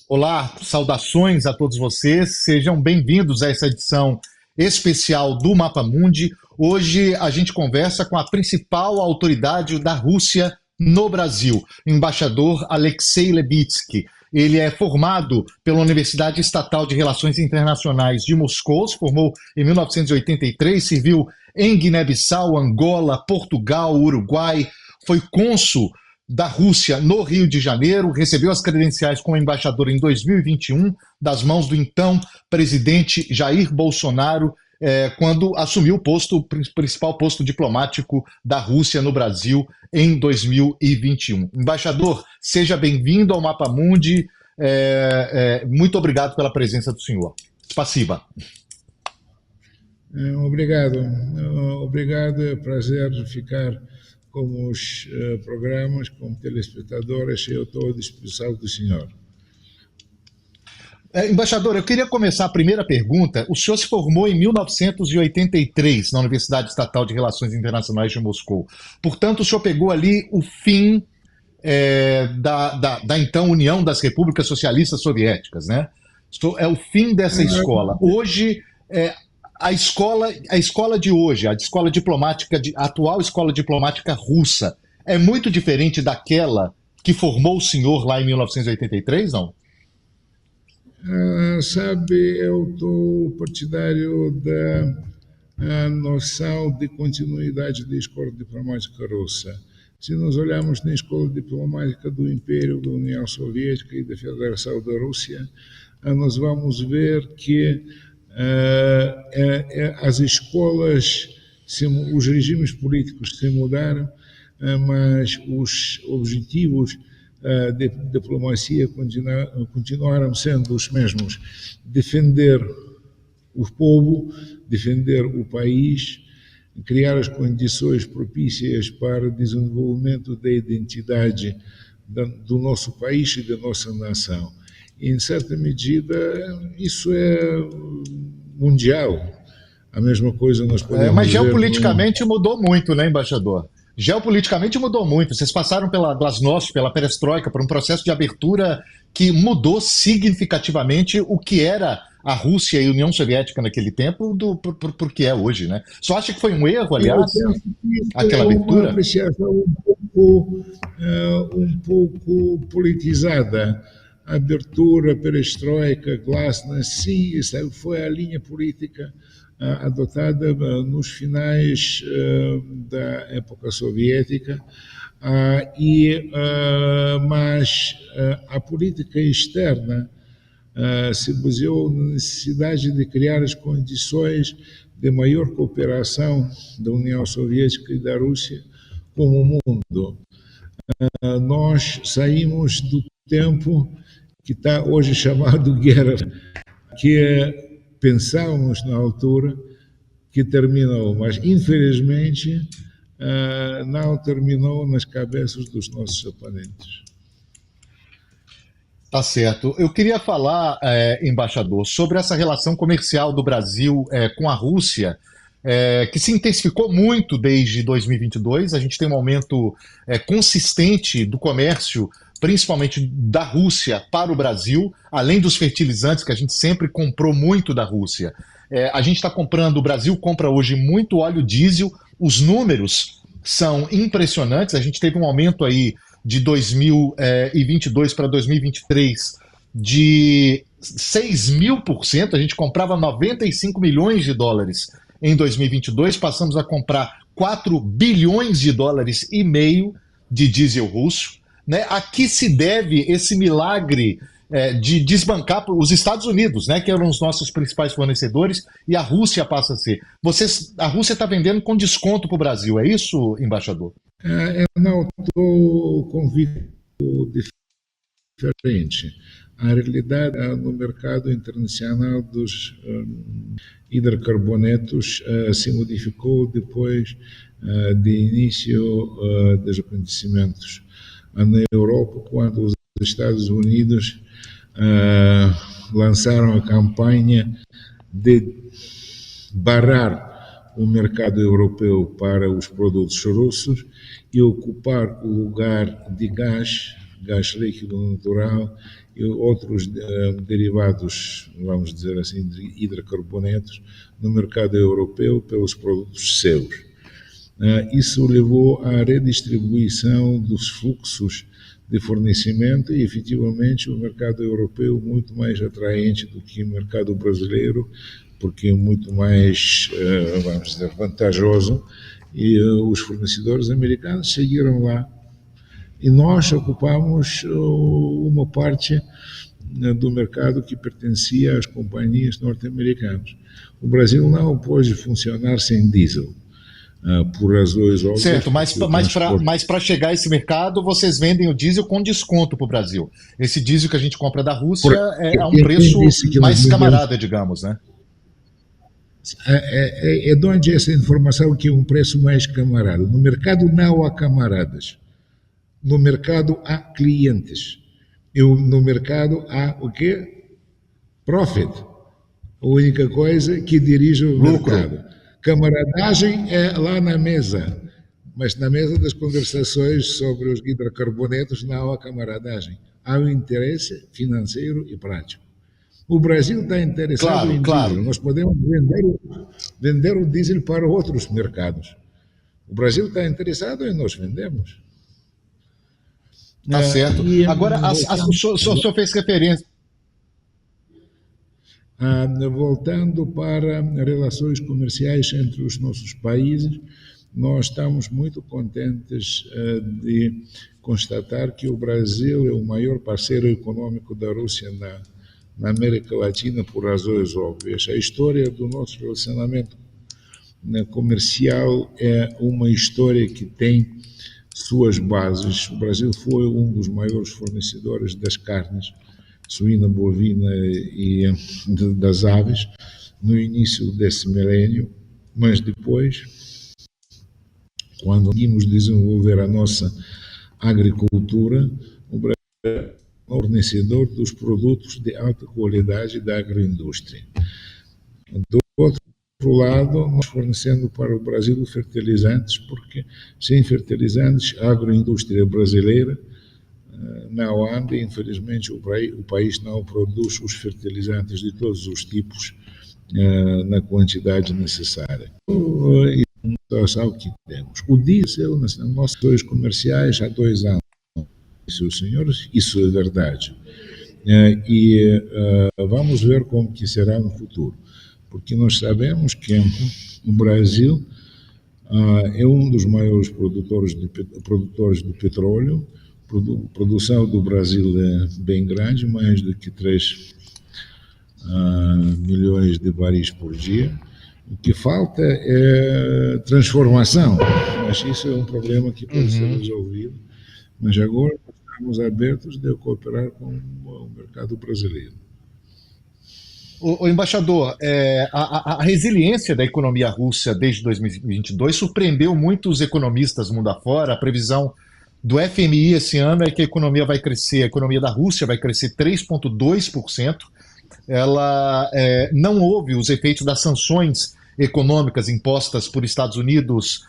Olá, saudações a todos vocês, sejam bem-vindos a essa edição especial do Mapa Mundi. Hoje a gente conversa com a principal autoridade da Rússia no Brasil, o embaixador Alexei Lebitsky. Ele é formado pela Universidade Estatal de Relações Internacionais de Moscou, se formou em 1983, serviu em Guiné-Bissau, Angola, Portugal, Uruguai, foi cônsul da Rússia no Rio de Janeiro, recebeu as credenciais como embaixador em 2021, das mãos do então presidente Jair Bolsonaro, quando assumiu o principal posto diplomático da Rússia no Brasil em 2021. Embaixador, seja bem-vindo ao Mapa Mundi, muito obrigado pela presença do senhor. Spasiba. Obrigado, é um prazer ficar com os programas, como telespectadores, eu estou à disposição do senhor. Embaixador, eu queria começar a primeira pergunta. O senhor se formou em 1983 na Universidade Estatal de Relações Internacionais de Moscou. Portanto, o senhor pegou ali o fim da então União das Repúblicas Socialistas Soviéticas, né? É o fim dessa escola. Hoje, a escola de hoje, a escola diplomática, a atual escola diplomática russa, é muito diferente daquela que formou o senhor lá em 1983, não? Sabe, eu estou partidário da noção de continuidade da escola diplomática russa. Se nós olharmos na escola diplomática do Império, da União Soviética e da Federação da Rússia, nós vamos ver que as escolas, os regimes políticos se mudaram, mas os objetivos da diplomacia continuaram sendo os mesmos: defender o povo, defender o país, criar as condições propícias para o desenvolvimento da identidade do nosso país e da nossa nação. Em certa medida, isso é mundial. A mesma coisa nós podemos mas geopoliticamente mudou muito, né, embaixador? Geopoliticamente mudou muito. Vocês passaram pela Glasnost, pela Perestroika, por um processo de abertura que mudou significativamente o que era a Rússia e a União Soviética naquele tempo por que é hoje, né? Só acha que foi um erro, aliás, aquela abertura? Uma apreciação um pouco politizada. A abertura, perestroika, glasnost, sim, essa foi a linha política adotada nos finais da época soviética, mas a política externa se baseou na necessidade de criar as condições de maior cooperação da União Soviética e da Rússia com o mundo. Nós saímos do tempo que está hoje chamado guerra, que pensávamos na altura que terminou, mas infelizmente não terminou nas cabeças dos nossos oponentes. Tá certo. Eu queria falar, embaixador, sobre essa relação comercial do Brasil com a Rússia, que se intensificou muito desde 2022. A gente tem um aumento consistente do comércio, principalmente da Rússia para o Brasil, além dos fertilizantes que a gente sempre comprou muito da Rússia. A gente está comprando, o Brasil compra hoje muito óleo diesel, os números são impressionantes, a gente teve um aumento aí de 2022 para 2023 de 6.000%, a gente comprava 95 milhões de dólares em 2022, passamos a comprar 4 bilhões de dólares e meio de diesel russo. Né? A que se deve esse milagre de desbancar os Estados Unidos, né, que eram os nossos principais fornecedores, e a Rússia passa a ser? A Rússia está vendendo com desconto para o Brasil, é isso, embaixador? Eu não estou convicto diferente. A realidade no mercado internacional dos hidrocarbonetos se modificou depois do início dos acontecimentos na Europa, quando os Estados Unidos lançaram a campanha de barrar o mercado europeu para os produtos russos e ocupar o lugar de gás gás líquido natural e outros derivados, vamos dizer assim, de hidrocarbonetos no mercado europeu pelos produtos seus. Isso levou à redistribuição dos fluxos de fornecimento e, efetivamente, o mercado europeu muito mais atraente do que o mercado brasileiro, porque é muito mais, vamos dizer, vantajoso, e os fornecedores americanos seguiram lá. E nós ocupamos uma parte do mercado que pertencia às companhias norte-americanas. O Brasil não pode funcionar sem diesel, por razões óbvias. Certo, mas para chegar a esse mercado, vocês vendem o diesel com desconto para o Brasil. Esse diesel que a gente compra da Rússia é a um preço mais camarada, digamos, né? É de onde essa informação que é um preço mais camarada. No mercado não há camaradas. No mercado há clientes. No mercado há o quê? Profit. A única coisa que dirige o mercado. Camaradagem é lá na mesa, mas na mesa das conversações sobre os hidrocarbonetos não há camaradagem. Há um interesse financeiro e prático. O Brasil está interessado em diesel. Nós podemos vender o diesel para outros mercados. O Brasil está interessado e nós vendemos. Tá certo. Agora, o senhor fez referência. Voltando para relações comerciais entre os nossos países, nós estamos muito contentes de constatar que o Brasil é o maior parceiro econômico da Rússia na América Latina por razões óbvias. A história do nosso relacionamento comercial é uma história que tem suas bases. O Brasil foi um dos maiores fornecedores das carnes suína, bovina e das aves no início desse milénio, mas depois, quando conseguimos desenvolver a nossa agricultura, o Brasil é o fornecedor dos produtos de alta qualidade da agroindústria. Do outro lado, nós fornecendo para o Brasil fertilizantes, porque sem fertilizantes a agroindústria brasileira não anda, infelizmente o país não produz os fertilizantes de todos os tipos na quantidade necessária. E a situação que temos. O diesel nas nossas ações comerciais há 2 anos, senhores, isso é verdade. Vamos ver como que será no futuro, porque nós sabemos que o Brasil é um dos maiores produtores de petróleo. A produção do Brasil é bem grande, mais do que 3 milhões de baris por dia. O que falta é transformação, mas isso é um problema que pode ser resolvido. Mas agora estamos abertos de cooperar com o mercado brasileiro. O embaixador, a resiliência da economia russa desde 2022 surpreendeu muitos economistas mundo afora. A previsão do FMI esse ano é que a economia vai crescer, a economia da Rússia vai crescer 3,2%. Ela não houve os efeitos das sanções econômicas impostas por Estados Unidos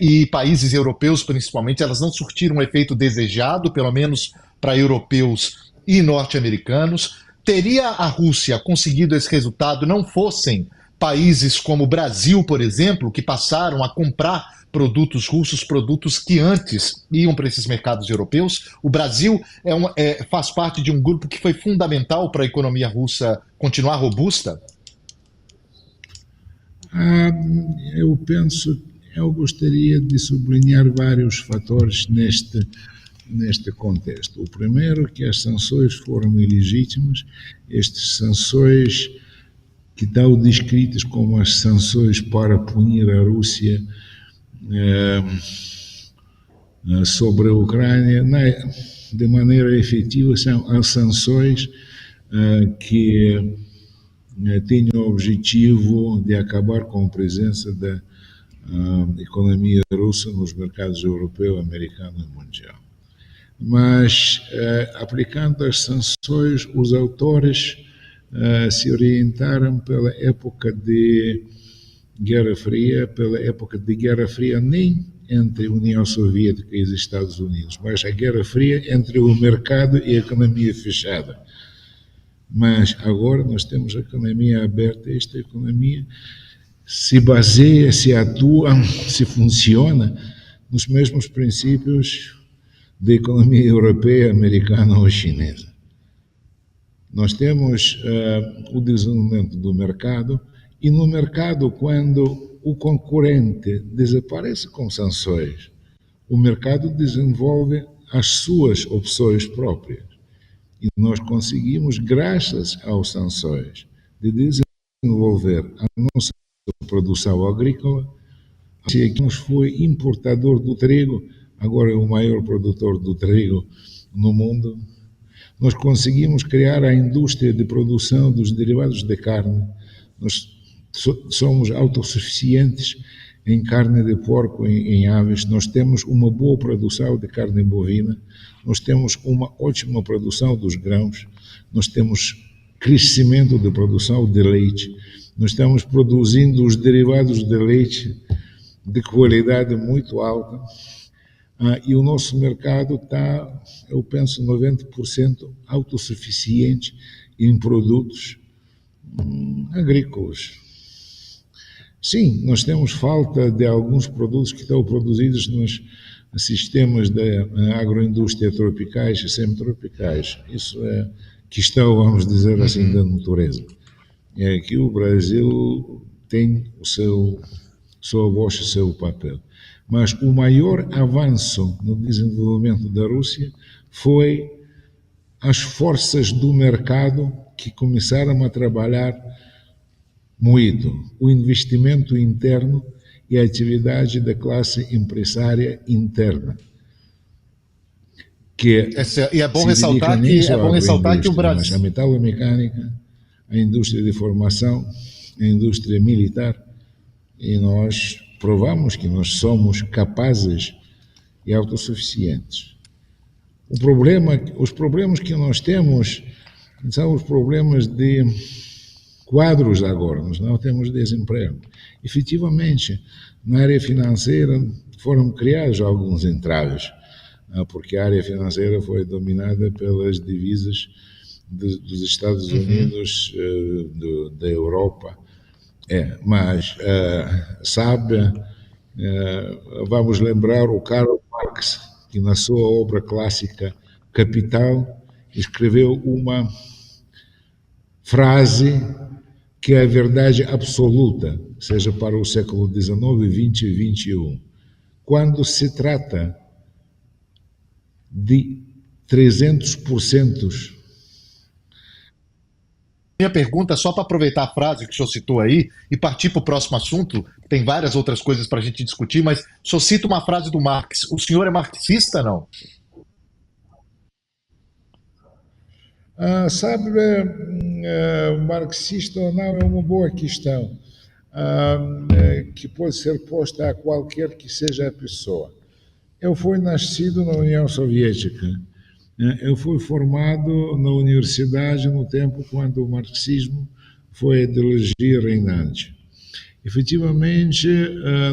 e países europeus, principalmente. Elas não surtiram o efeito desejado, pelo menos para europeus e norte-americanos. Teria a Rússia conseguido esse resultado não fossem países como o Brasil, por exemplo, que passaram a comprar produtos russos, produtos que antes iam para esses mercados europeus? O Brasil faz parte de um grupo que foi fundamental para a economia russa continuar robusta? Eu gostaria de sublinhar vários fatores neste contexto. O primeiro, que as sanções foram ilegítimas. Estas sanções, que estão descritas como as sanções para punir a Rússia sobre a Ucrânia, de maneira efetiva, são as sanções que têm o objetivo de acabar com a presença da economia russa nos mercados europeu, americano e mundial. Mas, aplicando as sanções, os autores se orientaram pela época de Guerra Fria. Pela época de Guerra Fria nem entre a União Soviética e os Estados Unidos, mas a Guerra Fria entre o mercado e a economia fechada. Mas agora nós temos a economia aberta, esta economia se baseia, se atua, se funciona nos mesmos princípios da economia europeia, americana ou chinesa. Nós temos o desenvolvimento do mercado, e no mercado, quando o concorrente desaparece com sanções, o mercado desenvolve as suas opções próprias. E nós conseguimos, graças às sanções, de desenvolver a nossa produção agrícola. Se aqui nos foi importador do trigo, agora é o maior produtor do trigo no mundo. Nós conseguimos criar a indústria de produção dos derivados de carne. Nós somos autossuficientes em carne de porco, em aves. Nós temos uma boa produção de carne bovina. Nós temos uma ótima produção dos grãos. Nós temos crescimento de produção de leite. Nós estamos produzindo os derivados de leite de qualidade muito alta. E o nosso mercado está, eu penso, 90% autossuficiente em produtos agrícolas. Sim, nós temos falta de alguns produtos que estão produzidos nos sistemas da agroindústria tropicais e semitropicais. Isso é questão, vamos dizer assim, da natureza. É que o Brasil tem sua voz e seu papel. Mas o maior avanço no desenvolvimento da Rússia foi as forças do mercado que começaram a trabalhar muito, o investimento interno e a atividade da classe empresária interna. E é bom ressaltar que o Brasil... A metalomecânica, a indústria de formação, a indústria militar, e nós provamos que nós somos capazes e autossuficientes. Os problemas que nós temos são os problemas de quadros agora, nós não temos desemprego. Efetivamente, na área financeira foram criados alguns entraves, porque a área financeira foi dominada pelas divisas dos Estados Unidos, da Europa. Mas, vamos lembrar o Karl Marx, que na sua obra clássica Capital escreveu uma frase que é a verdade absoluta, seja para o século XIX, XX e XXI. Quando se trata de 300%. Minha pergunta, só para aproveitar a frase que o senhor citou aí e partir para o próximo assunto, tem várias outras coisas para a gente discutir, mas o senhor cita uma frase do Marx. O senhor é marxista, não? Marxista ou não é uma boa questão, que pode ser posta a qualquer que seja a pessoa. Eu fui nascido na União Soviética. Eu fui formado na universidade no tempo quando o marxismo foi a ideologia reinante. Efetivamente,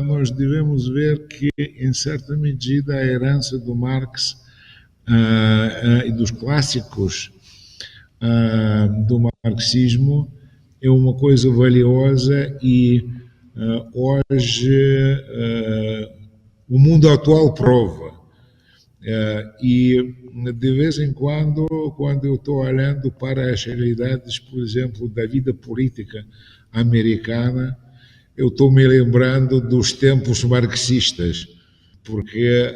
nós devemos ver que, em certa medida, a herança do Marx e dos clássicos do marxismo é uma coisa valiosa e hoje o mundo atual prova. E de vez em quando eu estou olhando para as realidades, por exemplo, da vida política americana, eu estou me lembrando dos tempos marxistas, porque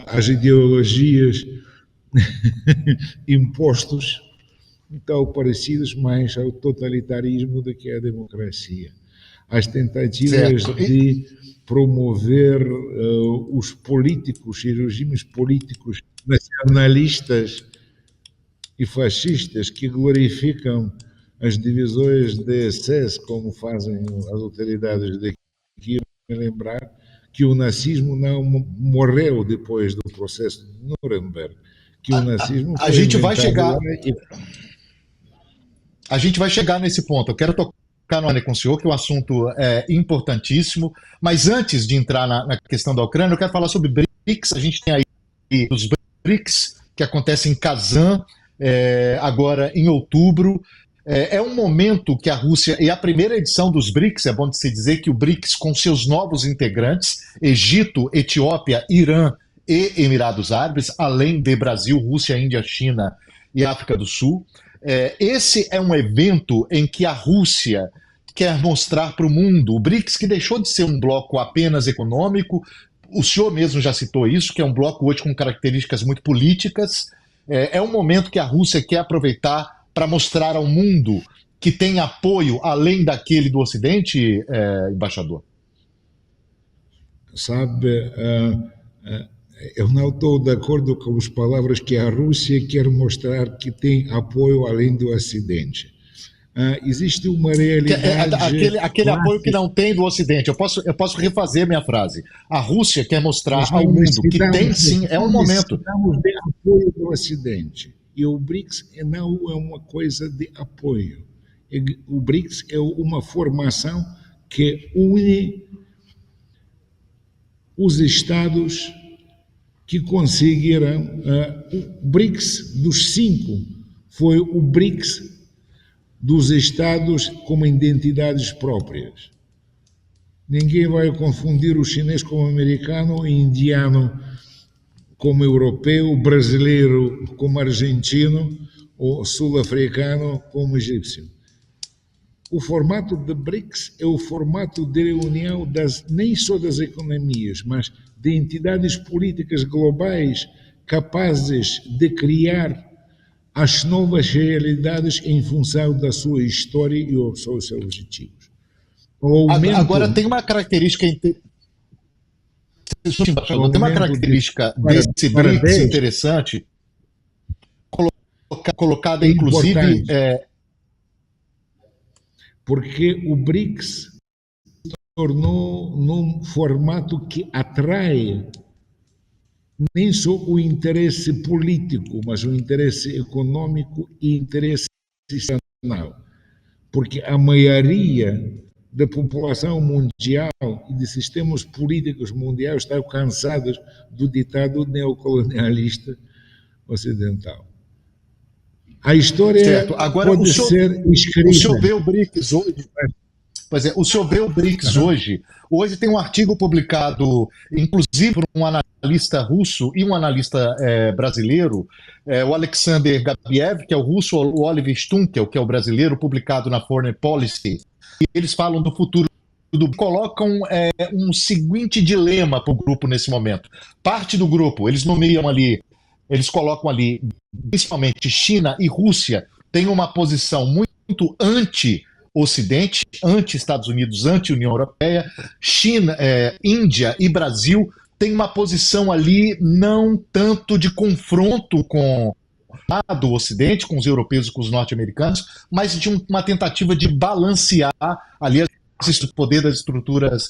as ideologias impostos estão parecidas mais ao totalitarismo do que à democracia. As tentativas de promover os políticos e regimes políticos nacionalistas e fascistas que glorificam as divisões de SS, como fazem as autoridades daqui, me lembrar que o nazismo não morreu depois do processo de Nuremberg, que o nazismo a gente vai chegar nesse ponto. Eu quero tocar Canone com o senhor, que o assunto é importantíssimo. Mas antes de entrar na questão da Ucrânia, eu quero falar sobre BRICS. A gente tem aí os BRICS, que acontece em Kazan, agora em outubro. É um momento que a Rússia, e a primeira edição dos BRICS, é bom de se dizer que o BRICS, com seus novos integrantes, Egito, Etiópia, Irã e Emirados Árabes, além de Brasil, Rússia, Índia, China e África do Sul, esse é um evento em que a Rússia quer mostrar para o mundo, o BRICS, que deixou de ser um bloco apenas econômico, o senhor mesmo já citou isso, que é um bloco hoje com características muito políticas, é um momento que a Rússia quer aproveitar para mostrar ao mundo que tem apoio além daquele do Ocidente, embaixador? Sabe, eu não estou de acordo com as palavras que a Rússia quer mostrar que tem apoio além do Ocidente. Existe uma realidade... Aquele apoio que não tem do Ocidente. Eu posso refazer minha frase. A Rússia quer mostrar ao mundo que tem sim, é um momento. Precisamos de apoio do Ocidente. E o BRICS não é uma coisa de apoio. O BRICS é uma formação que une os Estados que conseguiram. O BRICS dos 5 foi o BRICS dos Estados como identidades próprias. Ninguém vai confundir o chinês como americano, o indiano como europeu, o brasileiro como argentino, o sul-africano como egípcio. O formato de BRICS é o formato de reunião nem só das economias, mas de entidades políticas globais capazes de criar as novas realidades em função da sua história e dos seus objetivos. Agora tem uma característica desse BRICS interessante, colocada inclusive... Porque o BRICS se tornou num formato que atrai nem só o interesse político, mas o interesse econômico e interesse institucional. Porque a maioria da população mundial e de sistemas políticos mundiais está cansados do ditado neocolonialista ocidental. A história pode ser escrita. O senhor vê o BRICS hoje? Pois é, o senhor vê o BRICS hoje? Hoje tem um artigo publicado, inclusive por um analista russo e um analista brasileiro, o Alexander Gabiev, que é o russo, o Oliver Stunkel, que é o brasileiro, publicado na Foreign Policy. E eles falam do futuro colocam um seguinte dilema para o grupo nesse momento. Parte do grupo, eles nomeiam ali, eles colocam ali, principalmente China e Rússia, tem uma posição muito anti-Ocidente, anti-Estados Unidos, anti-União Europeia. China, Índia e Brasil têm uma posição ali não tanto de confronto com do Ocidente, com os europeus e com os norte-americanos, mas de uma tentativa de balancear ali o poder das estruturas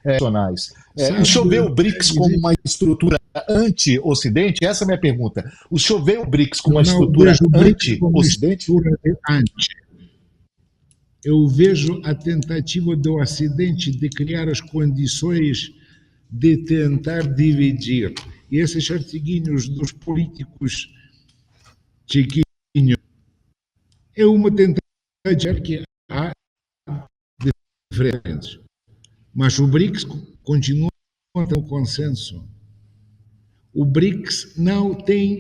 nacionais. O senhor vê o BRICS como uma estrutura anti-Ocidente? Essa é a minha pergunta. O senhor vê o BRICS como uma estrutura anti-Ocidente? Eu vejo a tentativa do Ocidente de criar as condições de tentar dividir. E esses artiguinhos dos políticos chiquinhos é uma tentativa que há diferenças. Mas o BRICS continua com consenso. O BRICS não tem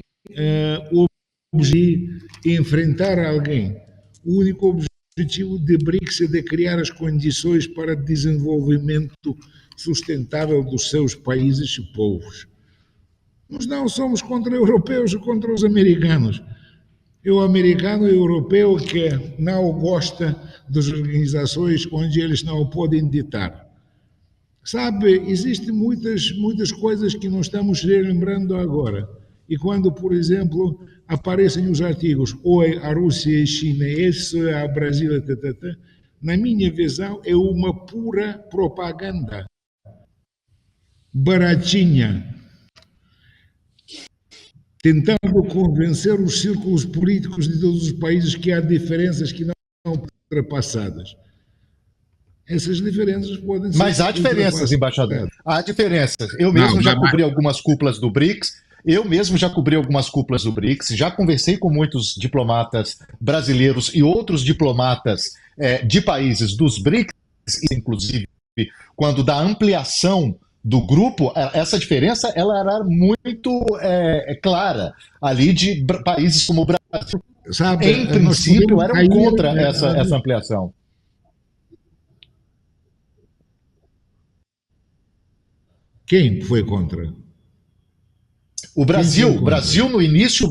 o objetivo de enfrentar alguém. O único objetivo de BRICS é de criar as condições para desenvolvimento sustentável dos seus países e povos. Nós não somos contra europeus ou contra os americanos. É o americano e o europeu que não gosta das organizações onde eles não podem ditar. Sabe, existem muitas coisas que nós estamos relembrando agora. E quando, por exemplo, aparecem os artigos, oi, a Rússia e a China, isso é a Brasil, na minha visão, é uma pura propaganda. Baratinha. Tentando convencer os círculos políticos de todos os países que há diferenças que não são ultrapassadas. Essas diferenças podem ser. Mas há diferenças, embaixador. Há diferenças. Eu mesmo já cobri algumas cúpulas do BRICS. Eu mesmo já cobri algumas cúpulas do BRICS. Já conversei com muitos diplomatas brasileiros e outros diplomatas de países dos BRICS, inclusive, quando da ampliação do grupo, essa diferença ela era muito clara ali de países como o Brasil. Sabe, em princípio, eram contra essa ampliação. Quem foi contra? O Brasil no início,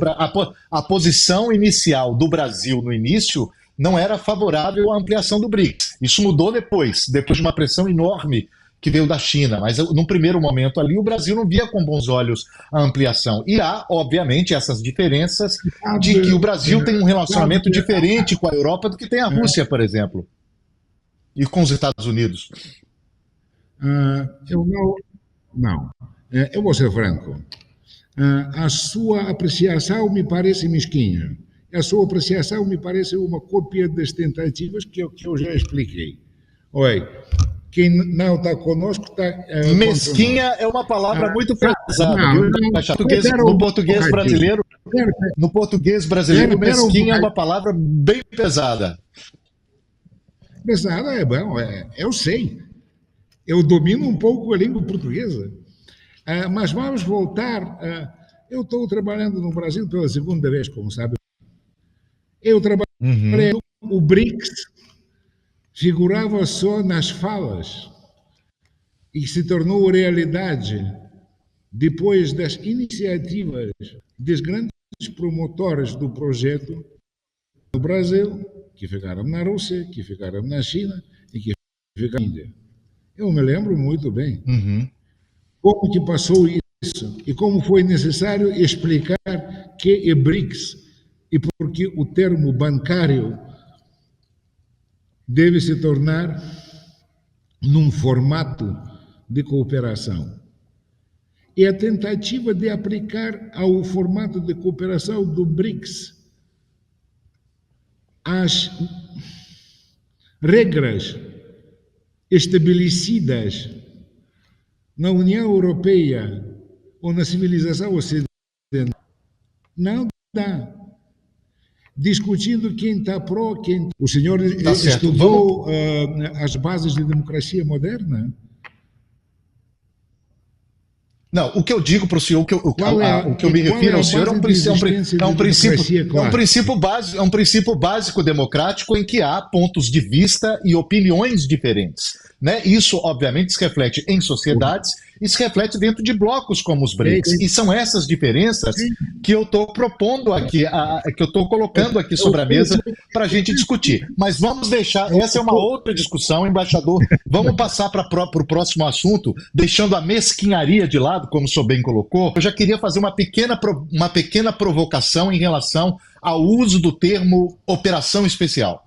a posição inicial do Brasil no início não era favorável à ampliação do BRICS. Isso mudou depois de uma pressão enorme que veio da China, mas no primeiro momento ali o Brasil não via com bons olhos a ampliação. E há, obviamente, essas diferenças de que o Brasil tem um relacionamento diferente com a Europa do que tem a Rússia, por exemplo, e com os Estados Unidos. Eu vou ser franco. A sua apreciação me parece mesquinha. A sua apreciação me parece uma cópia das tentativas que eu já expliquei. Oi, quem não está conosco está... mesquinha é uma palavra muito pesada, viu? No português brasileiro, mesquinha é uma palavra bem pesada. Pesada é bom, eu sei. Eu domino um pouco a língua portuguesa. Mas vamos voltar. Eu estou trabalhando no Brasil pela segunda vez, como sabe. Eu trabalhei o BRICS, figurava só nas falas e se tornou realidade depois das iniciativas dos grandes promotores do projeto no Brasil, que ficaram na Rússia, que ficaram na China e que ficaram na Índia. Eu me lembro muito bem como que passou isso e como foi necessário explicar que é BRICS e porque o termo bancário deve se tornar num formato de cooperação. E a tentativa de aplicar ao formato de cooperação do BRICS as regras estabelecidas na União Europeia ou na civilização ocidental, não dá. Discutindo quem está pró, quem... O senhor estudou as bases da democracia moderna? Não, o que eu digo para o senhor, o que eu me refiro ao senhor é um princípio básico democrático em que há pontos de vista e opiniões diferentes. Né? Isso, obviamente, se reflete em sociedades e se reflete dentro de blocos como os BRICS. E são essas diferenças que eu estou propondo aqui, que eu estou colocando aqui sobre a mesa para a gente discutir. Mas vamos deixar, essa é uma outra discussão, embaixador. Vamos passar para o próximo assunto, deixando a mesquinharia de lado, como o senhor bem colocou. Eu já queria fazer uma pequena provocação em relação ao uso do termo operação especial.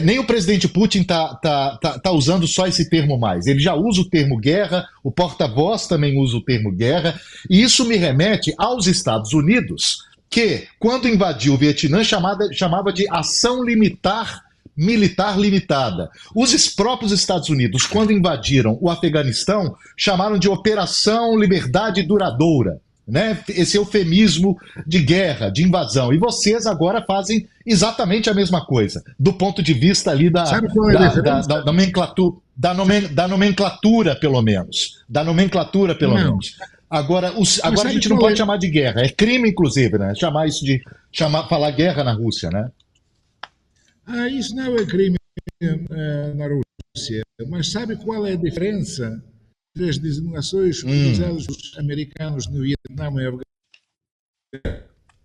Nem o presidente Putin tá usando só esse termo mais. Ele já usa o termo guerra, o porta-voz também usa o termo guerra, e isso me remete aos Estados Unidos, que, quando invadiu o Vietnã, chamava de ação militar limitada. Os próprios Estados Unidos, quando invadiram o Afeganistão, chamaram de Operação Liberdade Duradoura. Né? Esse eufemismo de guerra, de invasão. E vocês agora fazem exatamente a mesma coisa, do ponto de vista ali da nomenclatura, pelo menos. Da nomenclatura, pelo menos. Agora a gente não pode chamar de guerra. É crime, inclusive, né? Falar guerra na Rússia, né? Isso não é crime na Rússia. Mas sabe qual é a diferença das designações utilizadas pelos americanos no Vietnã e Afeganistão,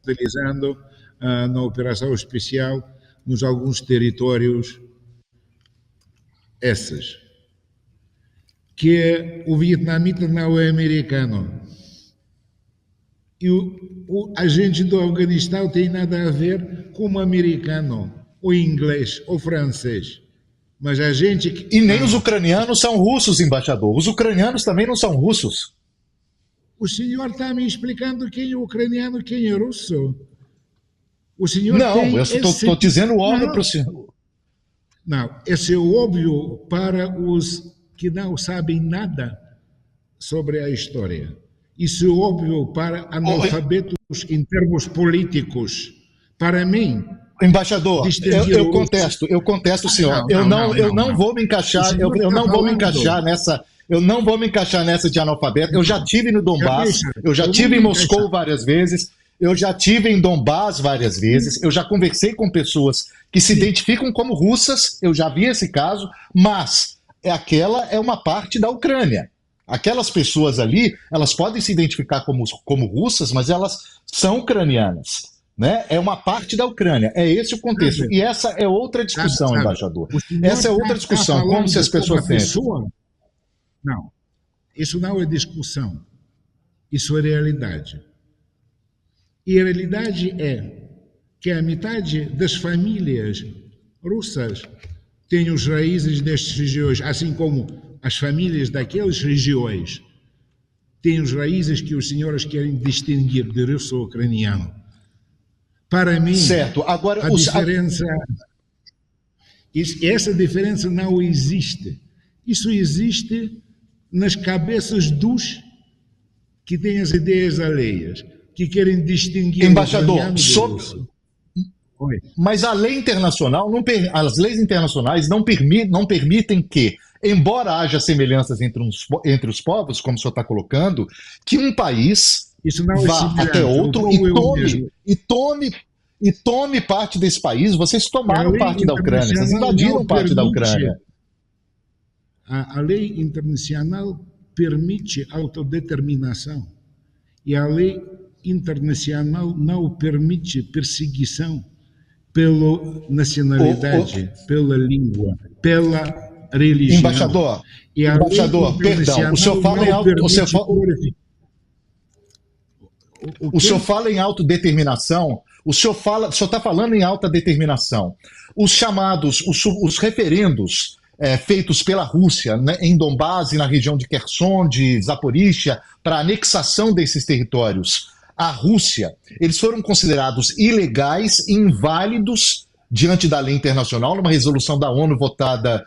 utilizando na operação especial nos alguns territórios essas, que o vietnamita não é americano e o agente do Afeganistão tem nada a ver com o americano, ou inglês, ou francês. Mas a gente... E nem os ucranianos são russos, embaixador. Os ucranianos também não são russos. O senhor está me explicando quem é ucraniano e quem é russo? O senhor não, eu estou dizendo óbvio para o senhor. Não, isso é óbvio para os que não sabem nada sobre a história. Isso é óbvio para analfabetos em termos políticos. Para mim, Embaixador, distinguir eu contesto, senhor. não, Eu não não. vou me O encaixar, senhor eu está não vou me falando. encaixar nessa, eu não vou me encaixar nessa de analfabeto. Eu já tive no Donbass, eu já Eu tive vou em me Moscou encaixar. várias vezes, eu já tive em Donbass várias vezes, eu já conversei com pessoas que se identificam como russas, eu já vi esse caso, mas aquela é uma parte da Ucrânia. Aquelas pessoas ali, elas podem se identificar como russas, mas elas são ucranianas. Né? É uma parte da Ucrânia, é esse o contexto. Sabe, E essa é outra discussão, sabe, embaixador. o senhor Essa é outra está discussão, como se falando as como a pessoas sentem. pessoa. Não, isso não é discussão. Isso é realidade. E a realidade é que a metade das famílias russas têm as raízes destas regiões, assim como as famílias daquelas regiões têm as raízes que os senhores querem distinguir de russo-ucraniano. Para mim, Certo. Agora, a diferença, essa diferença não existe. Isso existe nas cabeças dos que têm as ideias alheias, que querem distinguir embaixador, o ucraniano do russo. Oi. mas a lei internacional, as leis internacionais não permitem que, embora haja semelhanças entre os povos, como o senhor está colocando, que um país Isso não é vá semelhante. até outro O povo é o mesmo. e tome parte desse país. Vocês A tomaram lei parte da Ucrânia, vocês internacional invadiram não parte da permite, Ucrânia. a lei internacional permite autodeterminação e a lei internacional não permite perseguição pela nacionalidade, pela língua, pela religião. Embaixador, E a embaixador, lei perdão, o senhor fala em o senhor fala em autodeterminação, o senhor está falando em autodeterminação. Os chamados, os referendos feitos pela Rússia, né, em Donbás e na região de Kherson, de Zaporíжья, para anexação desses territórios à Rússia, eles foram considerados ilegais e inválidos diante da lei internacional, numa resolução da ONU votada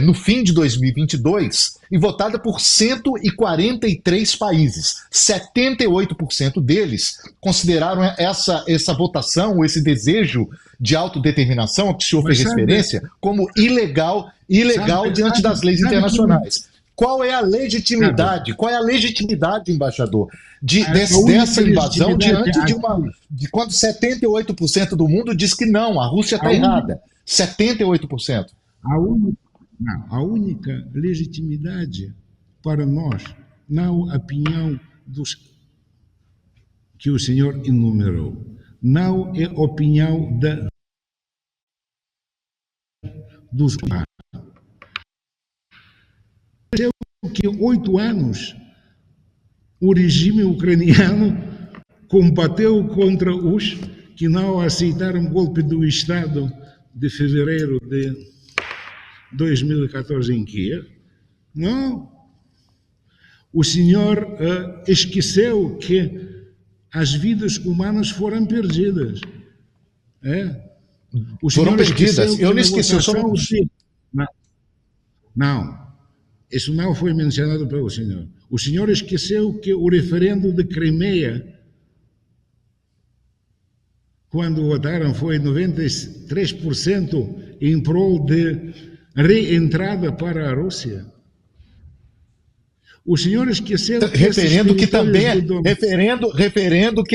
no fim de 2022 e votada por 143 países. 78% deles consideraram essa votação, ou esse desejo de autodeterminação, a que o senhor fez referência, como ilegal diante das leis internacionais. Qual é a legitimidade? Qual é a legitimidade, embaixador, dessa invasão diante de quando 78% do mundo diz que não, a Rússia está errada? 78%. A única legitimidade para nós, não a opinião que o senhor enumerou, não é a opinião dos que 8 anos o regime ucraniano combateu contra os que não aceitaram o golpe do Estado de fevereiro de 2014 em Kiev. Não. O senhor esqueceu que as vidas humanas foram perdidas. Foram perdidas. Eu não esqueci. Não. Isso não foi mencionado pelo senhor. O senhor esqueceu que o referendo de Crimeia, quando votaram, foi 93% em prol de reentrada para a Rússia. O senhor esqueceu que referendo que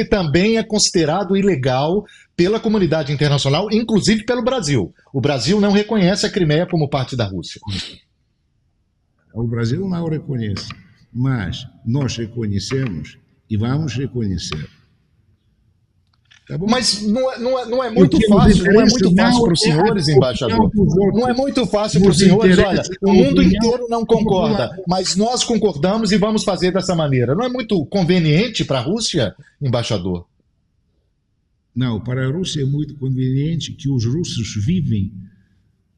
também é considerado ilegal pela comunidade internacional, inclusive pelo Brasil. O Brasil não reconhece a Crimeia como parte da Rússia. O Brasil não reconhece, mas nós reconhecemos e vamos reconhecer. Tá bom? Mas não é muito fácil, não é muito fácil para os senhores, embaixador. Não é muito fácil para os senhores, olha, o mundo inteiro não concorda, mas nós concordamos e vamos fazer dessa maneira. Não é muito conveniente para a Rússia, embaixador? Não, para a Rússia é muito conveniente que os russos vivem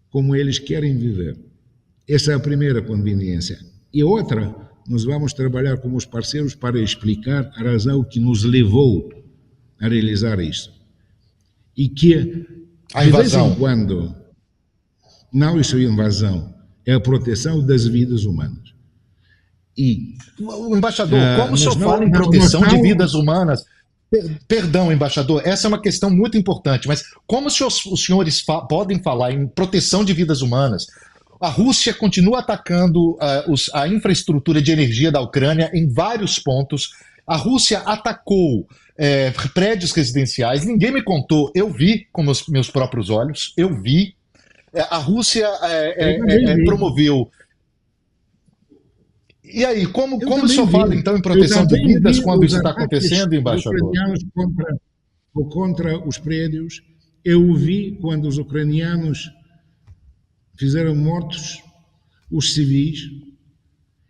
como eles querem viver. Essa é a primeira conveniência. E outra, nós vamos trabalhar com os parceiros para explicar a razão que nos levou a realizar isso. E que, de vez em quando, Não, isso é invasão. É a proteção das vidas humanas. E, Embaixador, como o senhor fala em proteção de vidas humanas? Perdão, embaixador, essa é uma questão muito importante, mas como os senhores podem falar em proteção de vidas humanas? A Rússia continua atacando a infraestrutura de energia da Ucrânia em vários pontos. A Rússia atacou prédios residenciais. Ninguém me contou, eu vi com meus próprios olhos, eu vi. A Rússia promoveu. E aí, como o senhor fala então em proteção de vidas quando isso está acontecendo, embaixador? Contra os prédios, eu vi quando os ucranianos fizeram mortos os civis.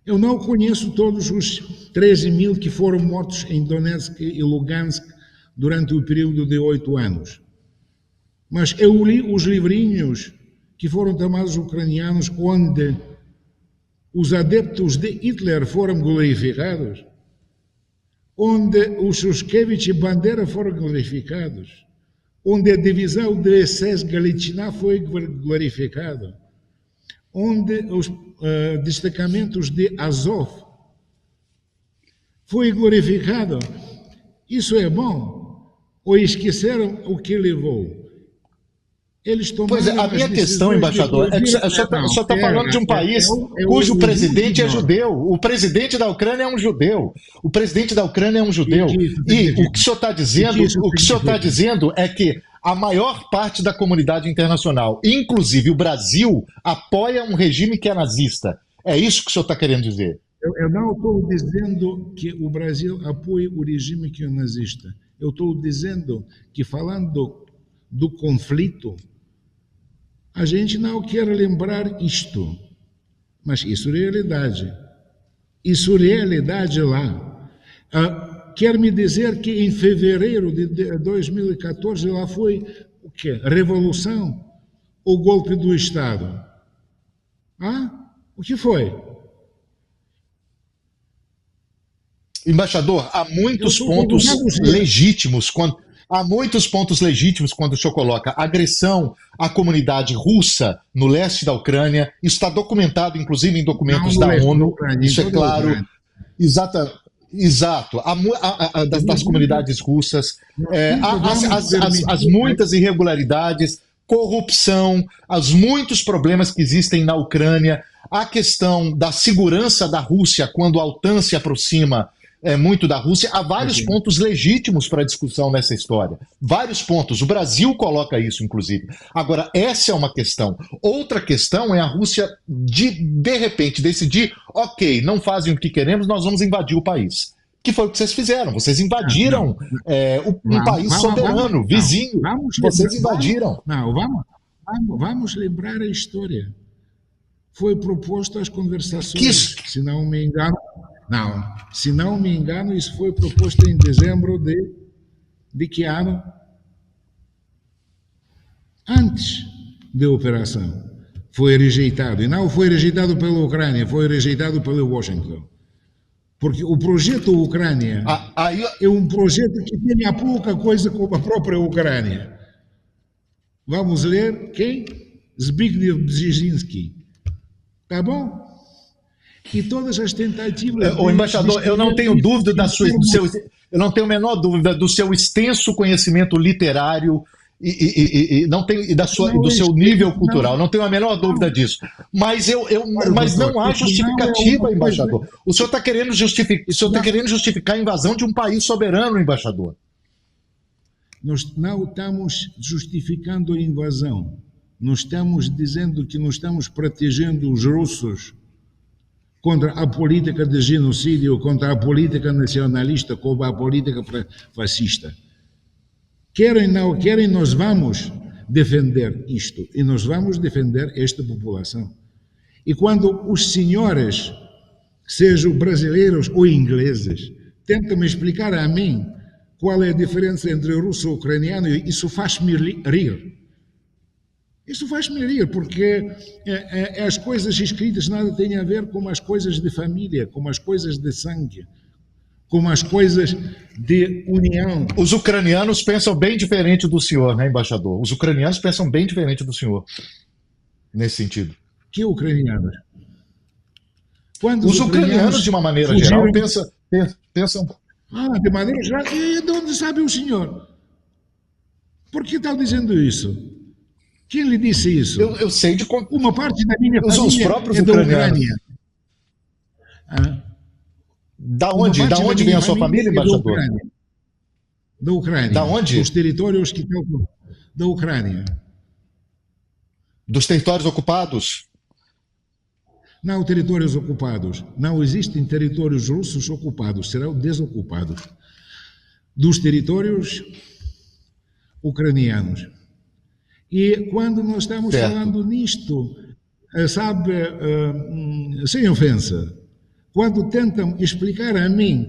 Eu não conheço todos os 13 mil que foram mortos em Donetsk e Lugansk durante o período de 8 anos. Mas eu li os livrinhos que foram tomados ucranianos, onde os adeptos de Hitler foram glorificados, onde o Shushkevich e Bandera foram glorificados, onde a divisão de SS Galiciná foi glorificada, onde os destacamentos de Azov foi glorificado. Isso é bom? Ou esqueceram o que levou? Eles pois é, a minha questão, embaixador, é que o senhor está falando de um país cujo presidente é judeu. O presidente da Ucrânia é um judeu. O presidente da Ucrânia é um judeu. E o que o senhor está dizendo é que a maior parte da comunidade internacional, inclusive o Brasil, apoia um regime que é nazista. É isso que o senhor está querendo dizer? Eu não estou dizendo que o Brasil apoia o regime que é nazista. Eu estou dizendo que, falando do conflito, a gente não quer lembrar isto, mas isso é realidade. Isso é realidade lá. Quer me dizer que em fevereiro de 2014 lá foi o quê? Revolução ou golpe do Estado? O que foi? Embaixador, há muitos pontos legítimos quando o senhor coloca agressão à comunidade russa no leste da Ucrânia. Isso está documentado, inclusive, em documentos da ONU. Isso é claro. Exato. Das comunidades russas. As muitas irregularidades, corrupção, os muitos problemas que existem na Ucrânia, a questão da segurança da Rússia quando a OTAN se aproxima muito da Rússia. Há vários pontos legítimos para discussão nessa história. Vários pontos. O Brasil coloca isso, inclusive. Agora, essa é uma questão. Outra questão é a Rússia, de repente, decidir, ok, não fazem o que queremos, nós vamos invadir o país. Que foi o que vocês fizeram. Vocês invadiram um país soberano, vizinho. Vocês invadiram. Vamos lembrar a história. Foi proposto às conversações, se não me engano. Se não me engano, isso foi proposto em dezembro de que ano? Antes da operação. Foi rejeitado. E não foi rejeitado pela Ucrânia, foi rejeitado pela Washington. Porque o projeto Ucrânia é um projeto que tem pouca coisa com a própria Ucrânia. Vamos ler quem? Zbigniew Brzezinski. Tá bom? E todas as tentativas... O embaixador, eu não tenho dúvida eu não tenho a menor dúvida do seu extenso conhecimento literário e do seu nível cultural. Não tenho a menor dúvida disso. Mas não há justificativa, embaixador. O senhor está querendo justificar a invasão de um país soberano, embaixador. Nós não estamos justificando a invasão. Nós estamos dizendo que nós estamos protegendo os russos contra a política de genocídio, contra a política nacionalista, contra a política fascista. Querem, não querem, nós vamos defender isto. E nós vamos defender esta população. E quando os senhores, sejam brasileiros ou ingleses, tentam me explicar a mim qual é a diferença entre russo e ucraniano, isso faz-me rir. Isso faz-me rir, porque as coisas escritas nada têm a ver com as coisas de família, com as coisas de sangue, com as coisas de união. Os ucranianos pensam bem diferente do senhor, né, embaixador? Os ucranianos pensam bem diferente do senhor. nesse sentido? Que ucranianos? Quando Os ucranianos, de uma maneira geral, fugiram... pensam. De maneira geral, e de onde sabe o senhor? Por que está dizendo isso? Quem lhe disse isso? Eu sei de. Uma parte da minha Os família próprios é da ucranianos. Ucrânia. Da Uma onde? parte Da da onde minha vem a sua família, família é da embaixador? Ucrânia. Da Ucrânia. Da onde? Dos territórios que estão... Da Ucrânia. Dos territórios ocupados? Não territórios ocupados. Não existem territórios russos ocupados. Serão desocupados. Dos territórios ucranianos. E quando nós estamos Certo. falando nisto, sabe, sem ofensa, quando tentam explicar a mim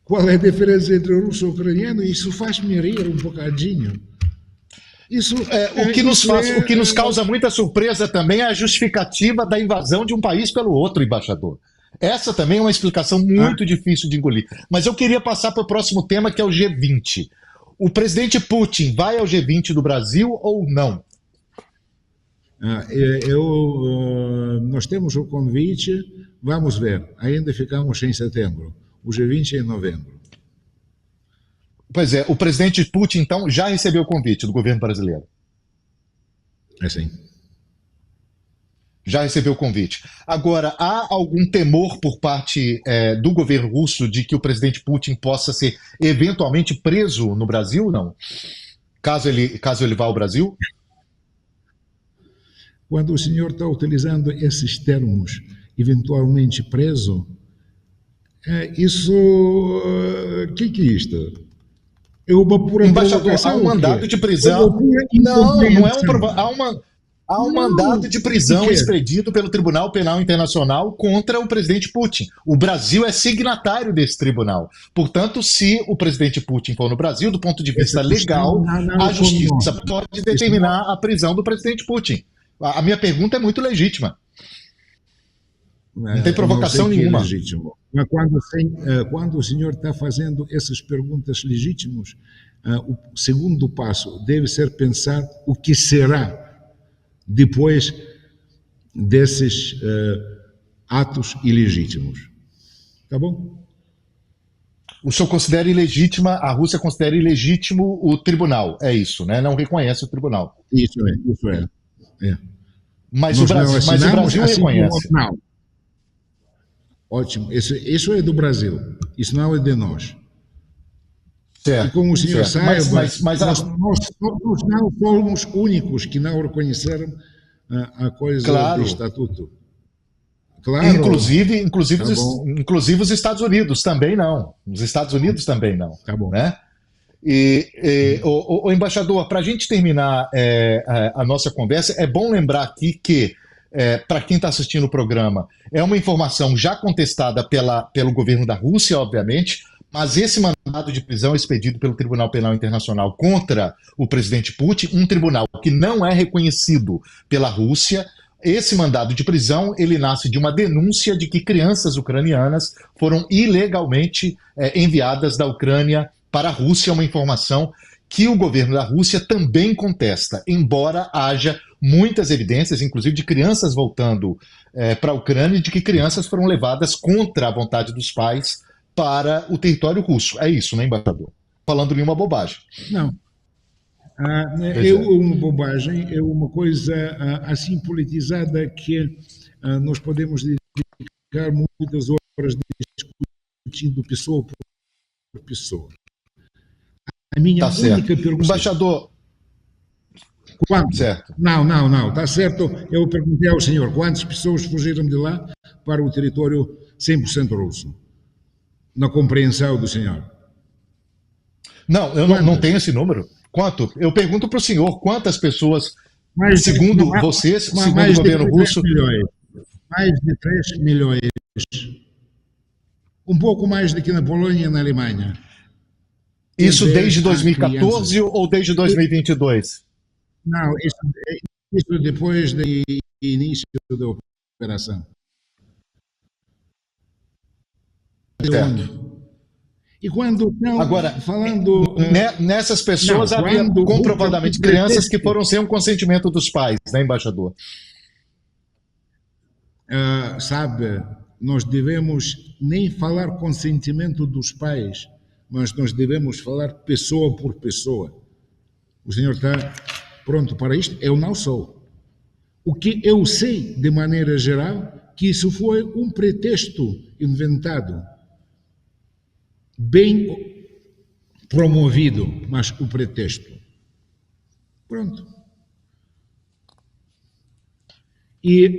qual é a diferença entre o russo e o ucraniano, isso faz-me rir um bocadinho. Isso, o que nos causa muita surpresa também é a justificativa da invasão de um país pelo outro, embaixador. Essa também é uma explicação muito difícil de engolir. Mas eu queria passar para o próximo tema, que é o G20. O presidente Putin vai ao G20 do Brasil ou não? Nós temos o convite, vamos ver. Ainda ficamos em setembro. O G20 é em novembro. Pois é, o presidente Putin, então, já recebeu o convite do governo brasileiro. É sim. Já recebeu o convite. Agora, há algum temor por parte do governo russo de que o presidente Putin possa ser eventualmente preso no Brasil, não? Caso ele vá ao Brasil? Quando o senhor está utilizando esses termos, eventualmente preso, isso... que é isto? É uma pura Embaixador, há um mandado de prisão. Não é há um mandado de prisão expedido pelo Tribunal Penal Internacional contra o presidente Putin. O Brasil é signatário desse tribunal. Portanto, se o presidente Putin for no Brasil, do ponto de vista legal, a justiça pode determinar a prisão do presidente Putin. A minha pergunta é muito legítima. Não tem provocação nenhuma. É legítimo. Mas quando o senhor está fazendo essas perguntas legítimas, o segundo passo deve ser pensar o que será depois desses atos ilegítimos. Tá bom? O senhor considera ilegítima, a Rússia considera ilegítimo o tribunal, é isso, né? Não reconhece o tribunal. Isso é. Mas o Brasil reconhece. Não. Ótimo, isso é do Brasil, isso não é de nós. Certo, e como o senhor saiba, mas nós não fomos únicos que não reconheceram a coisa do Estatuto. Claro. Inclusive os Estados Unidos também não. Os Estados Unidos também não. Tá bom. Né? O embaixador, para a gente terminar a nossa conversa, é bom lembrar aqui que, para quem está assistindo o programa, é uma informação já contestada pelo governo da Rússia, obviamente, mas esse mandado de prisão expedido pelo Tribunal Penal Internacional contra o presidente Putin, um tribunal que não é reconhecido pela Rússia. Esse mandado de prisão, ele nasce de uma denúncia de que crianças ucranianas foram ilegalmente enviadas da Ucrânia para a Rússia, uma informação que o governo da Rússia também contesta, embora haja muitas evidências, inclusive de crianças voltando para a Ucrânia, e de que crianças foram levadas contra a vontade dos pais para o território russo. É isso, né, embaixador? Falando nenhuma bobagem. Não. É uma bobagem, é uma coisa assim politizada que nós podemos dedicar muitas horas discutindo pessoa por pessoa. A minha única pergunta... Embaixador... Quanto? Certo. Não, está certo. Eu perguntei ao senhor quantas pessoas fugiram de lá para o território 100% russo. Na compreensão do senhor. Não, eu não tenho esse número. Quanto? Eu pergunto para o senhor quantas pessoas, segundo vocês, segundo o governo russo... Mais de 3 milhões. Um pouco mais do que na Polônia e na Alemanha. Isso desde 2014 ou desde 2022? Não, isso depois do início da operação. E quando estão Agora, falando... nessas pessoas não, havia quando comprovadamente o crianças que pretexto, foram sem o consentimento dos pais, né, embaixador? sabe, nós devemos nem falar consentimento dos pais, mas nós devemos falar pessoa por pessoa. O senhor está pronto para isto? Eu não sou. O que eu sei, de maneira geral, que isso foi um pretexto inventado, bem promovido, mas o pretexto. Pronto. E,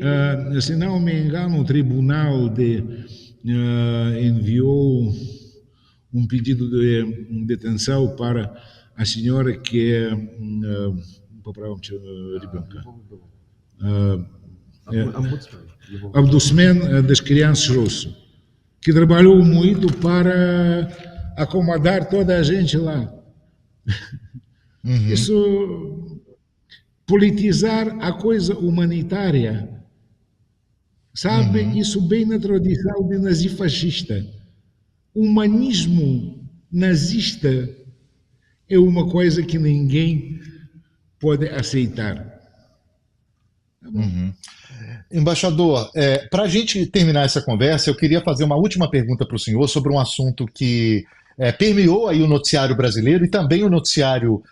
se não me engano, o tribunal enviou um pedido de detenção para a senhora que é ombudsman das crianças russo, que trabalhou muito para acomodar toda a gente lá. Uhum. Isso, politizar a coisa humanitária, sabe? Isso bem na tradição de nazifascista. Humanismo nazista é uma coisa que ninguém pode aceitar. Uhum. Embaixador, para a gente terminar essa conversa, eu queria fazer uma última pergunta para o senhor sobre um assunto que permeou aí o noticiário brasileiro e também o noticiário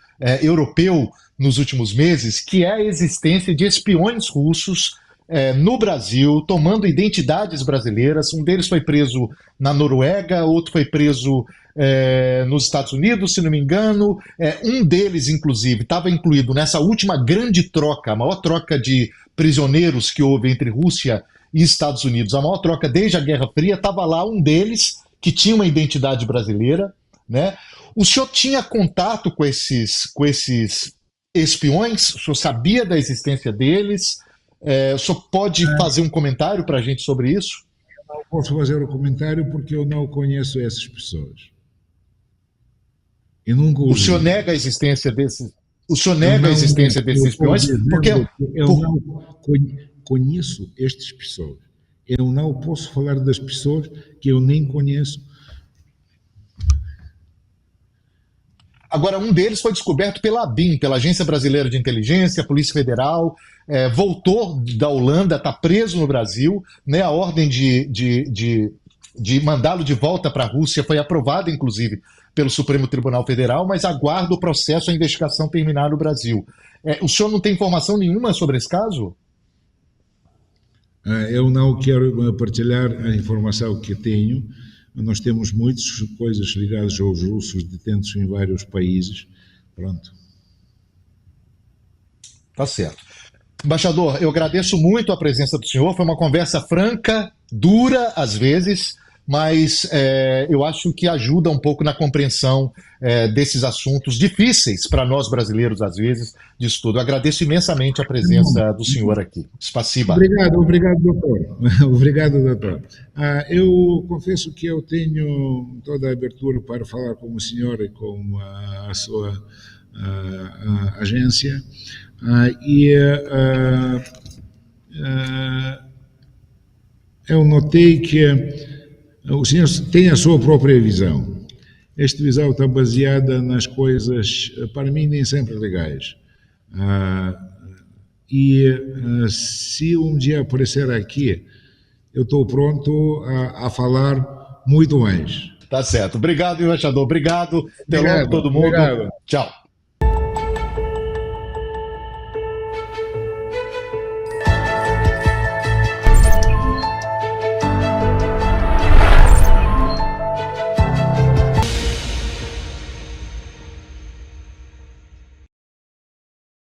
europeu nos últimos meses, que é a existência de espiões russos no Brasil, tomando identidades brasileiras. Um deles foi preso na Noruega, outro foi preso nos Estados Unidos, se não me engano. Um deles, inclusive, estava incluído nessa última grande troca, a maior troca de prisioneiros que houve entre Rússia e Estados Unidos, a maior troca desde a Guerra Fria. Estava lá um deles que tinha uma identidade brasileira, né? O senhor tinha contato com esses espiões? O senhor sabia da existência deles? O senhor pode fazer um comentário para a gente sobre isso? Não posso fazer o comentário porque eu não conheço essas pessoas. Eu nunca os O senhor vi. nega a existência desses? O senhor nega a existência desses espiões? Porque Eu não conheço estas pessoas. Eu não posso falar das pessoas que eu nem conheço. agora um deles foi descoberto pela ABIN, pela Agência Brasileira de Inteligência, a Polícia Federal, voltou da Holanda, está preso no Brasil, né? A ordem de mandá-lo de volta para a Rússia foi aprovada, inclusive, pelo Supremo Tribunal Federal, mas aguarda o processo, a investigação terminar no Brasil. O senhor não tem informação nenhuma sobre esse caso? Eu não quero partilhar a informação que tenho. Nós temos muitas coisas ligadas aos russos detentos em vários países. Pronto. Tá certo. Embaixador, eu agradeço muito a presença do senhor. Foi uma conversa franca, dura às vezes, mas eu acho que ajuda um pouco na compreensão desses assuntos difíceis para nós brasileiros, às vezes, disso tudo. Eu agradeço imensamente a presença do senhor aqui. Spasiba. Obrigado, doutor. Obrigado, doutor. Eu confesso que eu tenho toda a abertura para falar com o senhor e com a sua agência. Eu notei que o senhor tem a sua própria visão. Esta visão está baseada nas coisas, para mim, nem sempre legais. Se um dia aparecer aqui, eu estou pronto a falar muito mais. Tá certo. Obrigado, embaixador. Obrigado. Até logo, todo mundo. Obrigado. Tchau.